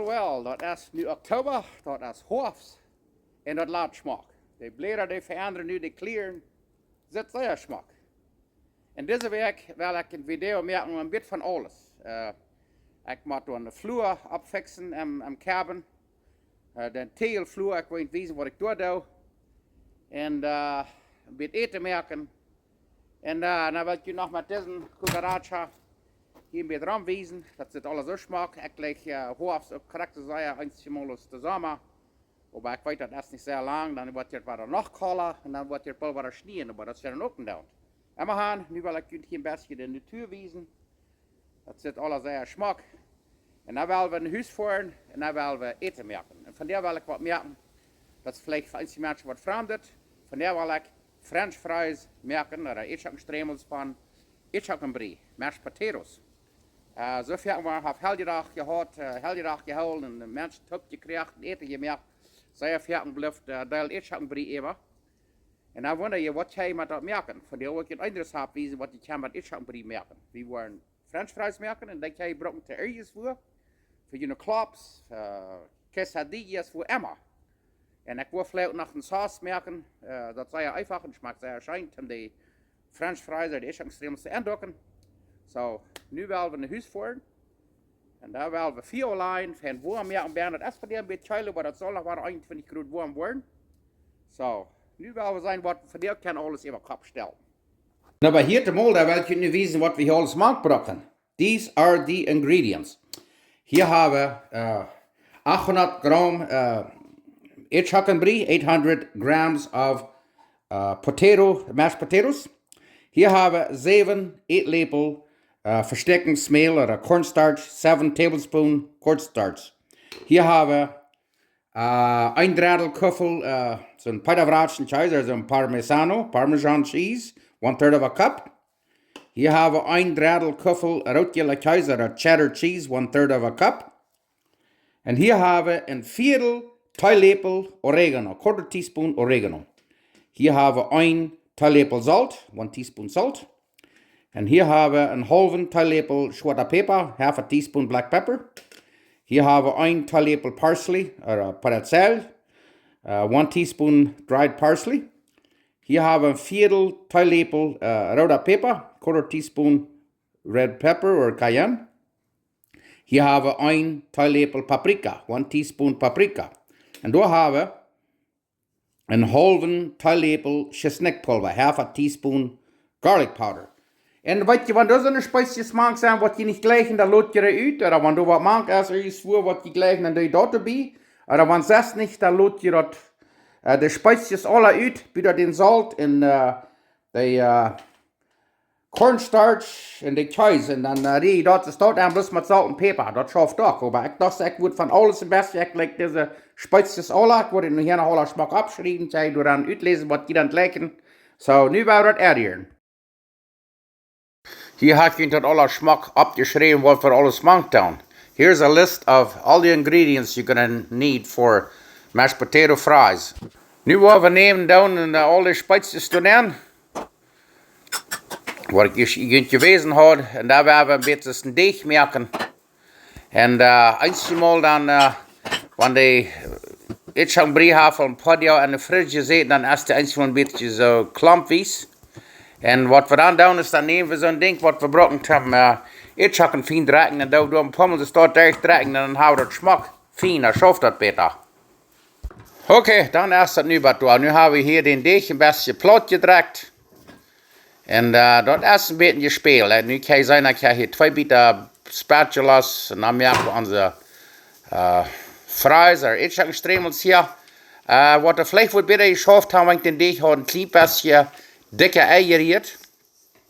Well, dat is nu oktober, dat is hoofd en dat laat smaak. De bladeren die veranderen nu, de kleren, zit zeer smaak. En deze week wil ik een video maken een beetje van alles. Ik moet een vloer opfixen in cabin. De teelvloer, ik weet wijzen wat ik doe. En een beetje eten maken. En dan wil ik je nog met deze kukaracha hier een beetje aanwijzen. Dat zit alles zo smaak. Ik leg hoofd op karakterzeien eentje zusammen. Maar ik weet dat is niet zo lang. Dan wordt het wat nog koller en dan wordt het wel wat sneeuw. Maar dat is er ook niet. En we gaan, nu wil ik jullie een beetje de natuur wijzen. Dat zit alles zeer smaak. En dan willen we een huis voeren en dan willen we eten maken. En van daar wil ik wat maken. Dat is vielleicht voor een mensen wat veranderd. Van daar wil ik French fries maken. Daar eet ik een Schträmels van. Eet ik een brie. Mashed potatoes. Zo ver we hebben helderdag gehad, helderdag gehouden. En de mensen hebben gekregen, eten gemaakt. Zeer ver blijft, daar eet ik een brie even. En dan wonder je wat jij met dat maken. Van daar wil ik een anderes hebben wijzen wat je kan met eet ik brie maken. We willen French fries maken en dat jij gebruikt te ergens voor je klops, quesadillas voor Emma. En ik wil vielleicht nog een saus maken, dat sei einfach en smaakt zeer schijn om de French fries uit de Schträmels te aandokken. So, nu willen we een huis voeren. En daar willen we 4 lijn van warm maken. Dat is voor die een beetje koud, maar dat zal nog wel 21 graden warm worden. So, nu willen we zijn wat voor die kan alles even opstellen. Nou, bij hier te mol, daar wil ik je nu wijzen wat we hier alles maken. These are the ingredients. Hier hebben we 800 gram Ätschoken brie, 800 grams of mashed potatoes. Hier hebben we 7 eetlepel versteckensmehl oder cornstarch, 7 tablespoon cornstarch. Hier hebben we een dradel kuffel, zo'n padavratschen cheese, zo'n parmesan cheese, 1/3 of a cup. Hier hebben we een dradel kuffel roodgele cheese, oder cheddar cheese, 1/3 of a cup. En hier hebben we een viertel theelepel oregano, quarter teaspoon oregano. Hier hebben we een theelepel zout, 1 teaspoon salt. En hier hebben we een halve theelepel zwarte peper, half a teaspoon black pepper. Hier hebben we een theelepel parsley, potatoe, 1 teaspoon dried parsley. Hier hebben we een viertel theelepel rode peper, quarter teaspoon red pepper or cayenne. Hier hebben we een theelepel paprika, 1 teaspoon paprika. En daar hebben we een halve theelepel chesnekpulver, half a teaspoon garlic powder. En weet je, wanneer er zo'n spices maakt zijn wat je niet gleich en dan laat je eruit. Of wanneer du wat maakt, als er iets voor wat je gleich dan doe je dat erbij. Of wanneer es niet, dan laat je dat, de spices alle uit. Bij den zout en de cornstarch en de cheese. En dan rie je dat, staat dan bloß met zout en peper. Dat schafft ook. Maar ik dacht, ik word van alles het beste. Ik leg deze spices alle. Ik word in hier nog alle smaak opschrijven. Zij door dan uitlezen wat die dan lijken. Zo, nu wil dat erdieren. Hier heb je dat alle smaak opgeschreven wat voor alles maakt dan. Here's a list of all the ingredients you're gonna need for mashed potato fries. Nu wat we nemen dan en alle spices doen. Wat ik je gewezen had. En daar willen we een beetje een deeg maken. En eenmaal dan, wanneer de Ätschoken brie heeft een paar jaar in de fridge zit, dan is het eenmaal een beetje zo klampwies. En wat we dan doen is, dan nemen we zo'n ding wat we gebruiken om Ätschoken fijn trekken. En door een pommel de staat erg trekken, dan houdt het smaak fijn, dan schaft dat beter. Oké, dan is dat nu wat door. Nu hebben we hier den deeg een beetje plat gedrukt. En dat is een beetje gespeeld. Nu kan je zien, ik heb hier 2 biten spatulas. En dan maken we onze fries, oder Ätschoken Schträmels hier. Wat er vielleicht wordt beter geschaft hebben, wenn ich den deeg had een klein beetje dikke eieriert.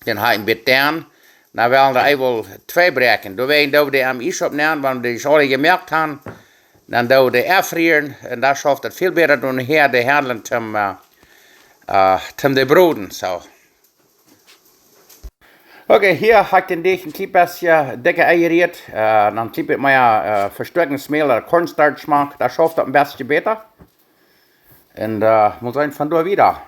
Dan ga ik een beetje aan. Dan willen we even 2 breken. Dan doen we de am ijs opnemen, wanneer we die alle gemerkt hebben. Dan doen we de airfrieren. En dat schaft het veel beter dan hier de handelen om de broden. So. Oké, hier heb ik den deeg een klein beetje dikke eieriert. Dan klein beetje meer versterkingsmehl oder cornstarch smaak. Dat schaft het een beetje beter. En moet zijn van door wieder.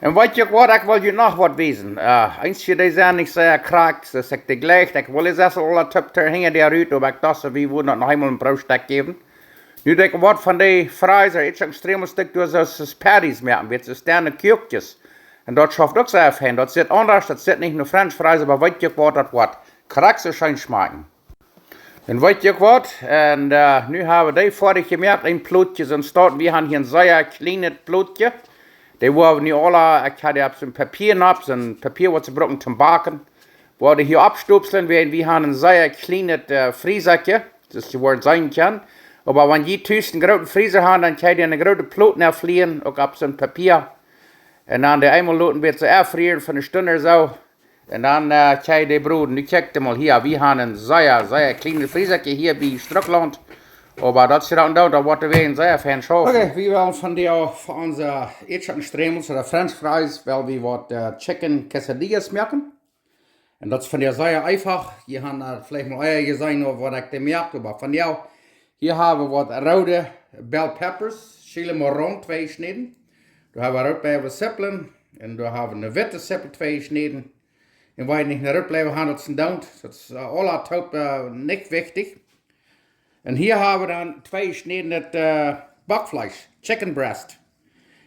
En weet je wat, ik wil je nog wat wezen. Eens je die zijn niet zeer kraakt, dus ik de gleich, ik wil eens eens alle tup ter hingen daaruit, maar ik dacht, wie would nog eenmaal een broodsteak geven. Nu denk ik wat van die fries, iets extreem stuk door zo'n patties maken, weet je, sterne koekjes. En dat schafft ook zeer fijn, dat zit anders, dat zit niet nur French fries, maar weet je wat, dat wat kraakt zo schön schmecken. En weet je wat, en nu hebben we die fertig gemaakt, een plootje, en staat, we hebben hier een zeer klein plootje. Die waren nu alle, ik had op zo'n papier op, zo'n papier wat ze gebruiken zum bakken. We hadden hier abstoepselen, we hebben een zeer klein vriesertje, dus je wordt zijn kan. Maar wenn je thuis een grote vriezer hebt, dan kan je een grote ploot neervliegen, ook op zo'n papier. En dan de eenmaal laten we ze erfrieren van een stunde zo. En dan kan je die broeden. Nu kijk mal hier, we hebben een zeer kleine vriesertje hier bij Strukland. Aber dat zit dan daar wordt er weer een zeer fijn schoon. Oké, we willen van die voor onze Ätschoken Schträmels oder French fries, wel we wat chicken quesadillas maken. En dat is van die zeer einfach. Je hebt vielleicht mal eier gezien of wat ik de merk, maar van jou. Hier hebben we wat rode bell peppers, schillen maar rond 2 sneden. Dan hebben we rood seppelen en dan hebben we een witte seppel 2 sneden. En waar je niet naar rood blijven gaan, dat is een down. Dat is alle top niet wichtig. En hier hebben we dan 2 sneden het bakvlees, chicken breast.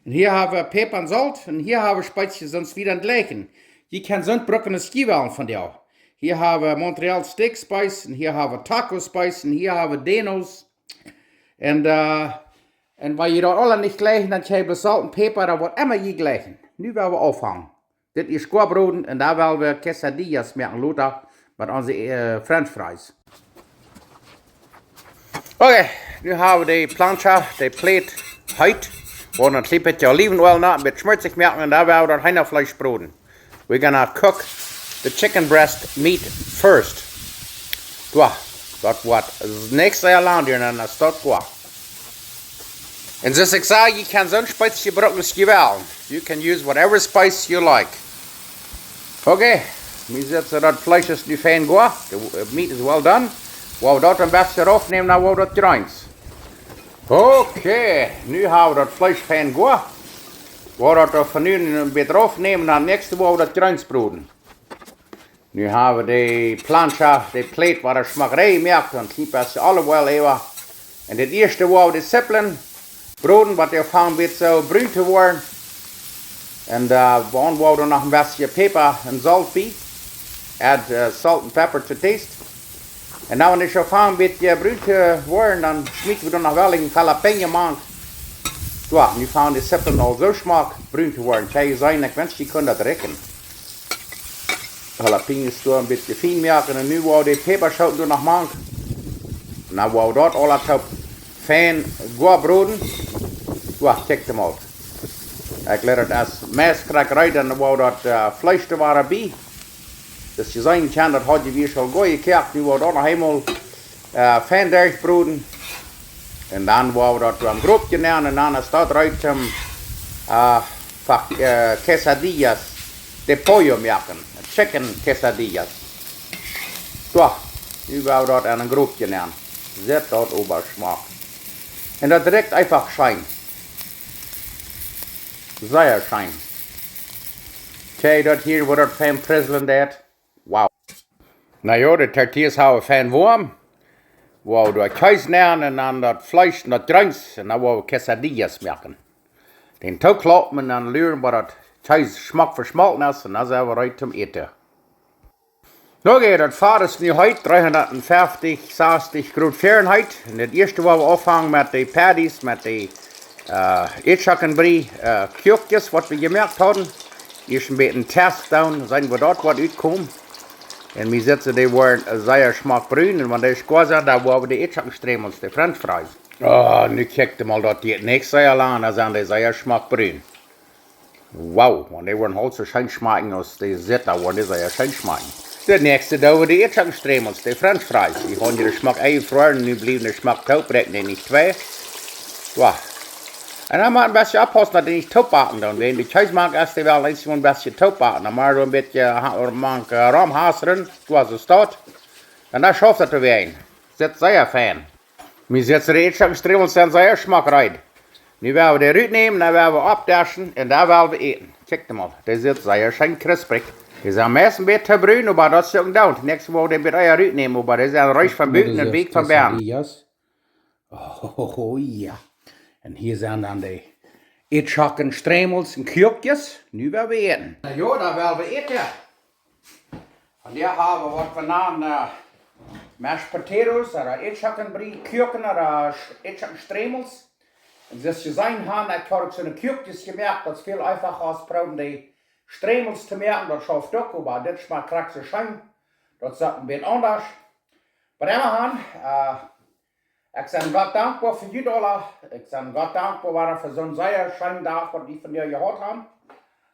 En hier hebben we peper en zout en hier hebben we spijtjes sonst wieder het gleichen. Je kan zo'n brokkende skiewellen van jou. Hier hebben we Montreal steak spice en hier hebben we taco spice en hier hebben we Denos. En waar je dat alle niet gleichen, dan krijg je zout en peper, dat wordt immer je gleichen. Nu willen we afhangen. Dit is squabroden en daar willen we quesadillas maken, Lothar, met onze French fries. Oké, nu hebben we de plancha, de plate, heet. We gaan een klein beetje olivenöl na, een beetje schmutzig maken en daar willen we dat hennafleisch broden. We're gonna cook the chicken breast meat first. Dat wordt niks heel lang duren en dat staat goed. En zoals ik zei, je kan zo'n spice gebruiken als je wil. You can use whatever spice you like. Oké, nu zetten dat vlees is nu fijn goed. The meat is well done. We dat een beetje eraf nemen, dan we dat grijns. Oké, nu hebben we dat vlees fijn goed. We dat van nu een beetje eraf nemen, dan nächste we dat grijns broden. Nu hebben we de plancha, de plate waar de smakerij merkt, en knippen ze alle wel even. En dit eerste we de seppelen broden, wat je van beetje zo bruin te worden. En dan we er nog een beetje peper en zout bij. Add salt and pepper to taste. En nou wanneer je van een beetje bruin te worden, dan smieten we er nog wel een jalapeno maand. Ja, nu van de seppelen al zo smaak bruin te worden. Kan je zijn, ik wens je kon dat rekken. Jalapenos door een beetje fijn maken en nu wou de peperzout er nog maken. Nou wou dat al op fijn goed broden. Ja, kijk hem uit. Ik let het als mes krijg eruit en dan wou dat vlees er waren bij. Dus je zijn kan dat had je weer zo goed gekeken. Nu wou dat nog helemaal fijn durchbroeden. En dan wou dat een groepje nemen en dan staat eruit quesadillas de pollo maken. Chicken quesadillas. Zo, nu wou dat aan een groepje nemen. Zet dat over smaak. En dat direct einfach schijn. Zeer schijn. Kijk dat hier wordt het fijn prizzelen dat. Wauw. Nou ja, de tortillas hebben fijn warm. Wou dat kaas nemen en dan dat vlees en dat grijns. En dan wou we quesadillas maken. Den toe klappen en dan leren we dat kaas smaak versmalten is. En dan zijn we eruit om eten. Oké, dat vaart is nu heute 350, 60 Grad Fahrenheit. En het eerste wat we afhangen met de patties, met de Ätschoken brie koekjes, wat we gemerkt hadden. Eerst een beetje test doen, zien we dat wat uitkomt. En we zetten die worden zeer smaakbruin. En wanneer is goed zijn, dan hebben we de Ätschoken Schträmels, de French fries. Oh, nu kijk je mal dat die niks zeer lang, dan zijn die zeer smaakbruin. Wauw, want die worden halt zo schön smaken als die zitten, dan worden die zeer schön smaken. De nächste doen we de Ätschoken Schträmels, de French fries. Die gaan de smaak even vroegen, nu blijven de smaak taubreken, die niet twee. Wow. En dan moet je een beetje oppassen dat die niet taupbakken doen. Wenn de kaas maken, is die wel eens een beetje taupbakken. Dan moet je een beetje ramhaseren, zoals het staat. En dan schaft het er weer een. Zit zeer fijn. We zetten de Ätschoken Schträmels en zeer smaak eruit. Nu werden we de ruit nemen, dan werden we opdaschen en dan werden we eten. Kijk mal, dat zit zeer schön crispig. Die zijn meest een beetje bruin, maar dat is ook down. Nächste Woche den wir ruit nemen, maar die zijn reich van buiten en week van binnen. Oh ja. En hier zijn dan de Ätschoken, Schträmels en Kjökjes. Nu werden we eten. Ja, dan werden we eten. En hier hebben we wat we namen mashed potatoes, oder Ätschoken brie, Kjöken, oder Ätschoken Schträmels. Und das gesehen haben, ich habe so eine Kjökjes gemerkt, das ist viel einfacher als proben die Schträmels zu merken, das schafft doch, aber das schmeckt krass so schön. Das sagt ein bisschen anders. Aber immerhin, ich bin Gott dankbar für die Dollar. Ich bin Gott dankbar für so einen sehr schönen Tag, was die von dir gehört haben.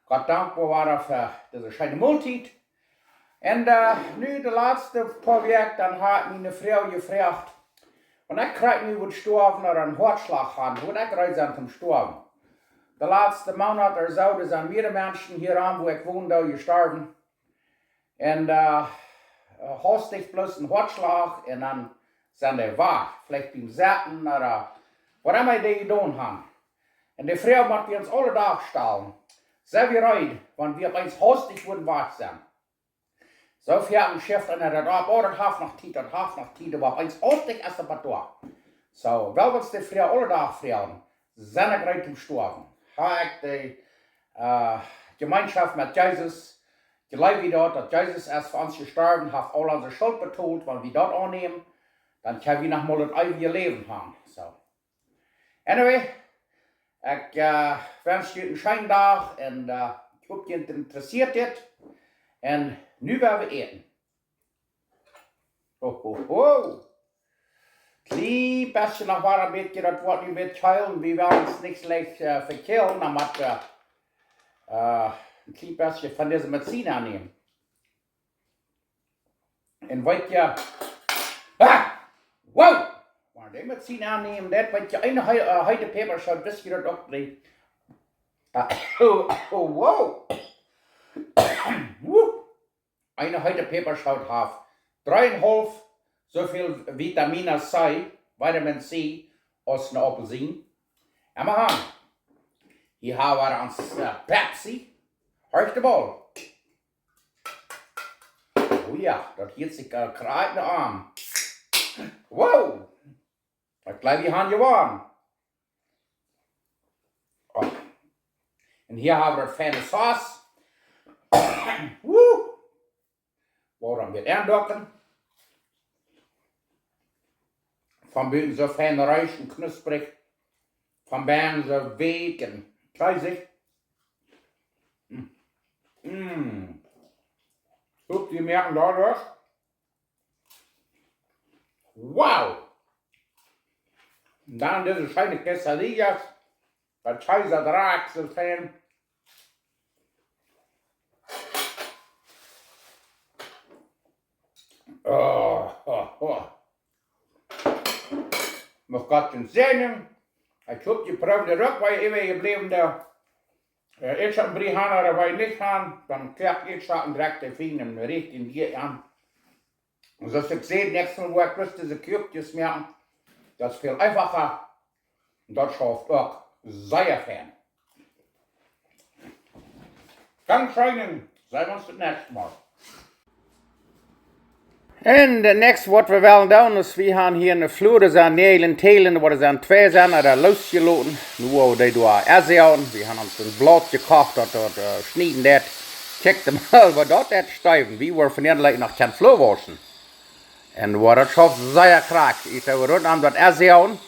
Gott dankbar für diese schöne Multit. Und nu de laatste paar Wochen, dann hat meine Frau gefragt, und ich krieg nu wat sterven oder einen Herzschlag haben, wo ich reis an zum Sterben. De laatste Monat oder so, da sind mehrere Menschen hier an, wo ich wohne, da gestorben. Und hastig bloß ein Herzschlag und dann sind die wach, vielleicht beim Säten oder was immer die getan haben. Und die Frau macht wir uns alle Tag stellen. Sehr bereit, wenn wir uns hastig wurden wach sind. So viel am Schiff und er hat das half nach Tiet, aber eins hastig erst aber da. So, weil wir uns die Frau alle Tag fragen, sind wir bereit zum Sterben. Habe ich die Gemeinschaft mit Jesus gelebt wie dort, dass Jesus erst für uns gestorben hat, all unsere Schuld betont, wenn wir dort annehmen, dann können wir noch mal das ewige Leben haben. So. Anyway, ich wünsche dir einen schönen Tag und ich hoffe, ihr interessiert es. Und nu werden wir eten. Klein bisschen noch war ein bisschen, das wird nicht mitteilen, wir werden uns nicht schlecht verkehlen, damit wir ein klein bisschen von dieser Medizin annehmen. Und wollt ihr, wow! Wenn die Medizin annehmen, das wollt ihr eine heute Paper schaut, bis ihr das auch bringt. Wow! Eine heute Paper schaut auf 3,5 so viel Vitamin C, Vitamin C, aus einer Apfelsine. Aber hier haben wir uns Pepsi. Hörst du mal? Oh ja, das hier sich gerade in den Arm. Wow! Das gleich wir haben gewonnen. Oh. Und hier haben wir feine Sauce. Woran wir andocken. Von Büten so fein reich und knusprig. Von Bern so weich und kreisig. Guck, die merken dadurch. Wow! Und dann diese schöne quesadillas. Der Kaiser Drag so fein. Mag Gott uns segnen. Ich hoffe, die Probe der Rock, weil immer geblieben der Ätschoken brie haben oder weil nicht haben, dann klärt Ätschoken direkt den Finger und riecht ihn hier an. Und so ich sehe, nächstes Mal, wo ich bloß diese Kjöpjes merken, das ist viel einfacher und das schafft auch sehr fein. Ganz schön, sehen wir uns das nächste Mal. En het next wat we willen doen is, we gaan hier een vloer zijn nelen telen, waar zijn twee zijn, dat losgelaten. Nu hebben we die door essen. We gaan ons een blad gekocht, dat snijden dat. Kijk mal, wat dat is stijven. We worden van eerlijk nog geen vloer waschen. En wat dat schafft, zeer kracht. Ik heb rond aan dat essen.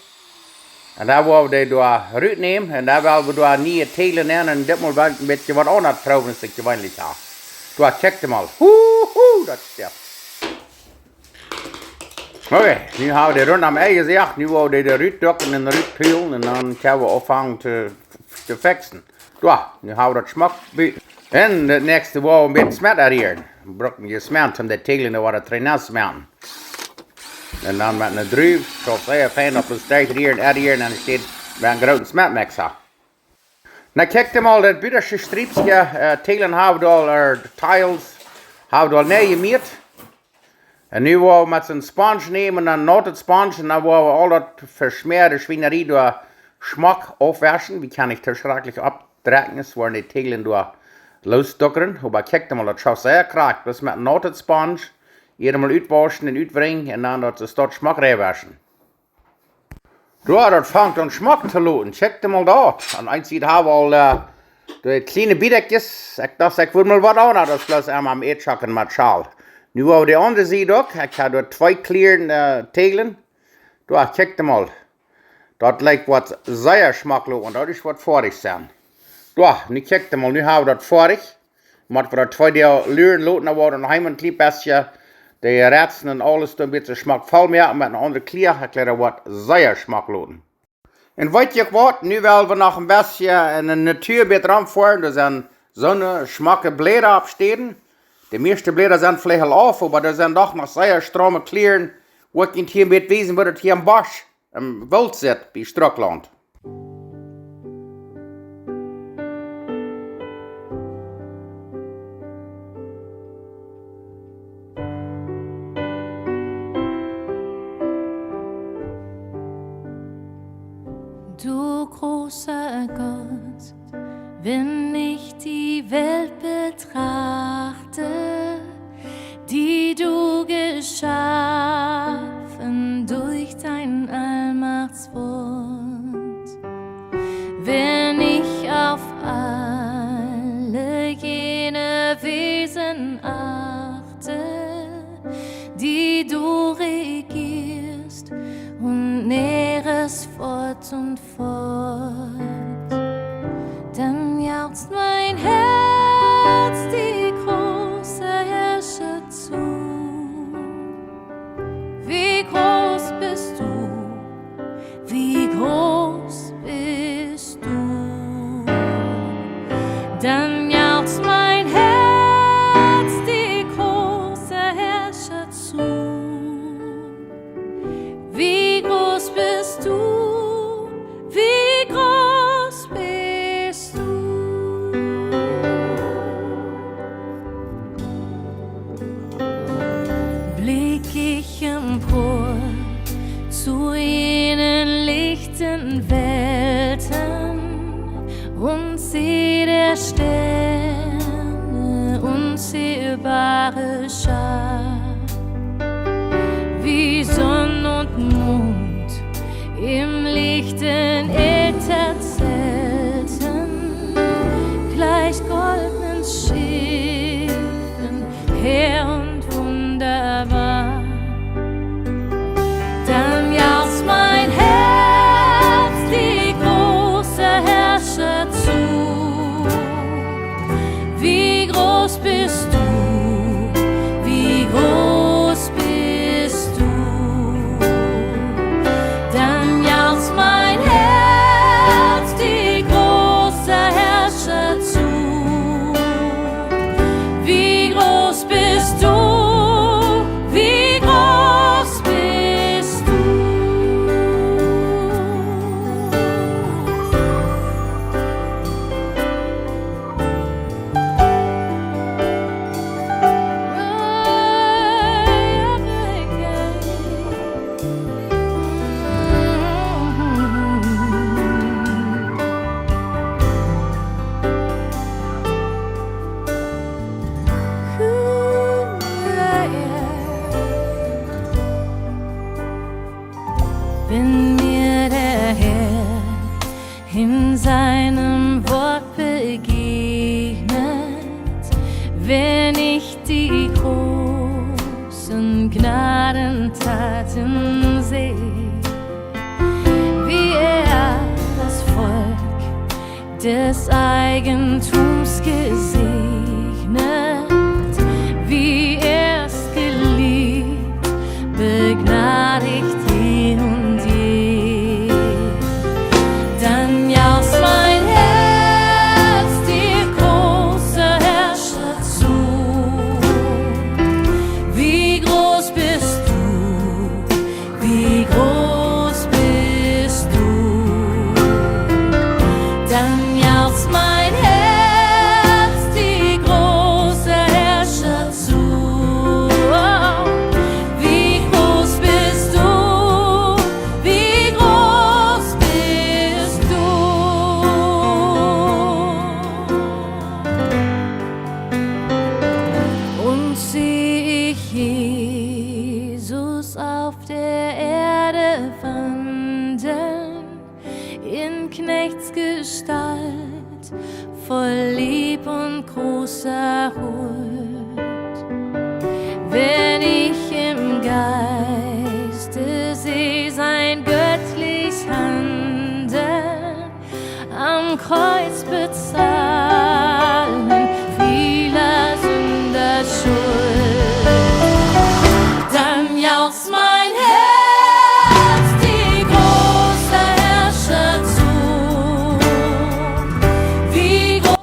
En daar willen we die door ruit nemen. En daar willen we door nieuwe telen in. En dit moet wel een beetje wat anders proeven, als ik gewöhnlich heb. Door, kijk mal. Dat is Okay, nu haben wir die rund am Ei gesagt, nu wollen wir die Rütdocken und Rütpülen und dann können wir anfangen zu fixen. Ja, nu haben wir das Schmack. Und das nächste wollen wir ein bisschen Smet hier. Wir brauchen gesmelt, um die Tegel in der Trainer zu smelten. Und dann mit einer Drübe, so sehr fein auf das Steig hier und hier und dann steht wir einen großen Smetmixer. Na, kijk mal, das bittersche Striepsje, Tegelen haben wir Tiles, haben wir neu gemiert. En nu wollen wir met zo'n sponge nemen en dan not het sponge en dan wollen we al dat versmeerde schwienerie door Schmack aufwaschen. Wie kann ich das schrecklich abdrecken, es waren die Tegeln durch losduckern. Aber kijk mal, das schaut sehr krack. Das mit einer Sponge. Jeder mal uitwaschen und uitwringen und dann dat es dort Schmack reinwaschen. Ja, das fängt an Schmack zu loten. Check mal dort. Und eins sieht haben wir die kleine Biedekjes. Ich dachte, ich würde mal was an, das ist bloß einmal am Ätschoken mit Schal. Nu auf die andere Seite auch. Ich habe dort 2 klaren Tegeln. Da, check mal. Das lijkt wat sehr schmacklos und das ist was fertig sein. Da, nu check mal, nu haben wir das fertig. Mit wir das 2 Lüren loten haben und heim ein klein bisschen die Rätseln und alles ein bisschen schmackvoll mehr und mit einer anderen Klier erklärt was sehr schmacklos. Und weißt ihr was, nu wollen wir noch ein bisschen in der Natur ranfahren, da sind so eine schmacke Blätter abstehen. Die meisten Blätter sind vielleicht auf, aber da sind doch noch sehr stramme Klieren, wo ich hier mit wissen würde, hier im Bosch, im Wald sitzt, bei Struckland. Du großer Gott, wenn ich die Welt betrachte, die du geschaffen durch dein Allmachtswort, wenn ich auf alle jene Wesen achte, die du regierst und nährest fort und fort, dann jauchzt mein Herz die große Herrscher zu. Wie groß bist du, wie groß bist du, dann jauchzt mein Herz die große Herrscher zu. Wie groß bist du, wie groß bist du. Blick ich empor zu jenen lichten Welten und seh der Sterne unzählbare Schar, wie Sonn und Mond im lichten Äther zelten, gleich goldenen Schiffen, her und wunderbar. Dann jauchzt mein Herz die große Herrscher zu. Wie groß bist du, wie groß bist du. Dann jauchzt mein Herz die große Herrscher zu. Wie groß bist du, wie groß bist du. Wenn mir der Herr in seinem Wort begegnet, wenn ich die großen Gnadentaten sehe, wie er das Volk des Eigentums gesegnet, wie er's geliebt, begnadigt je und je. Dann jauchzt mein Herz dir große Herrscher zu. Wie groß bist du, wie groß bist du. Dann jauchzt mein Herz Knechtsgestalt, voll Lieb und großer Huld. Wenn ich im Geiste seh sein göttlich Handeln, am Kreuz bezahlen vieler Sünder Schuld, dann jauchzt mein Herz die große Herrscher zu. Wie groß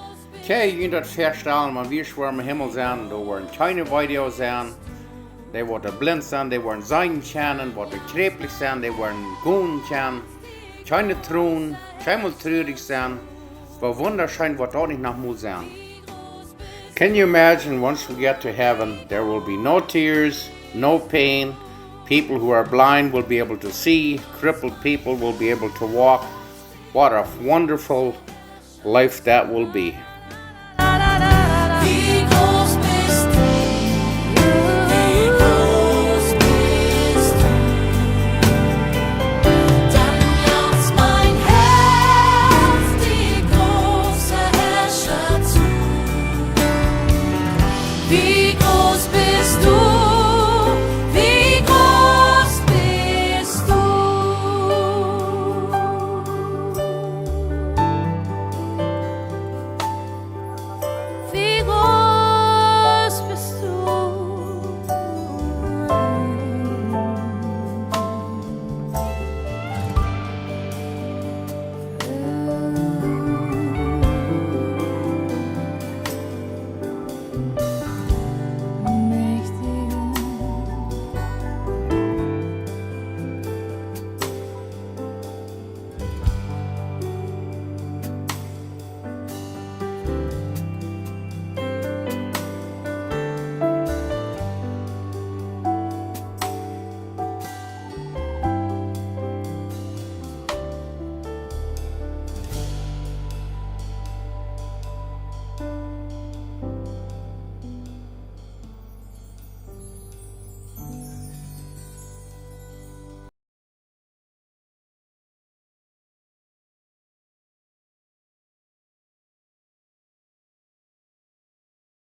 Okay, je dat verstellen, maar wir schwärmen im Himmel zijn, da waren keine Videos zijn, die waren blind zijn, die waren sein kennen, die krepelig zijn, die waren goen kennen, keine Thron, keinmal traurig zijn, war wunderschön, was auch nicht nach muss sein. Can you imagine once we get to heaven, there will be no tears, no pain, people who are blind will be able to see, crippled people will be able to walk. What a wonderful life that will be.